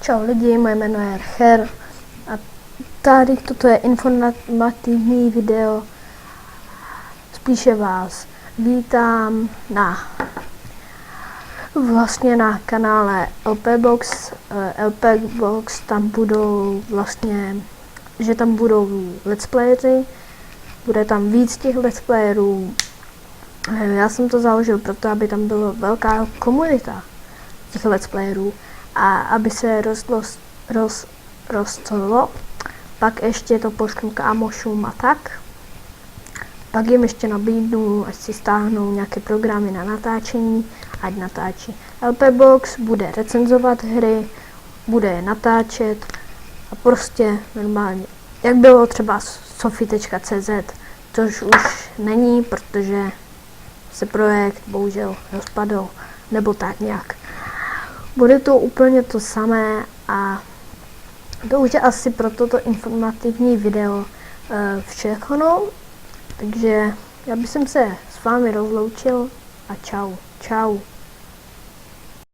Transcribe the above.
Čau lidi, moje jméno je Her a tady toto je informativní video. Spíše vás vítám na kanále LPBox. LPBox, tam budou tam budou let's playery, bude tam víc těch let's playerů. Já jsem to založil proto, aby tam byla velká komunita těch let's playerů a aby se rostlo, pak ještě to pošlu kámošům a tak. Pak jim ještě nabídnu, ať si stáhnou nějaké programy na natáčení, ať natáčí. LPBox bude recenzovat hry, bude je natáčet a prostě normálně. Jak bylo třeba Sofie.cz, což už není, protože se projekt bohužel rozpadl, nebo tak nějak. Bude to úplně to samé a to už je asi pro toto informativní video všechno. Takže já bych se s vámi rozloučil a čau.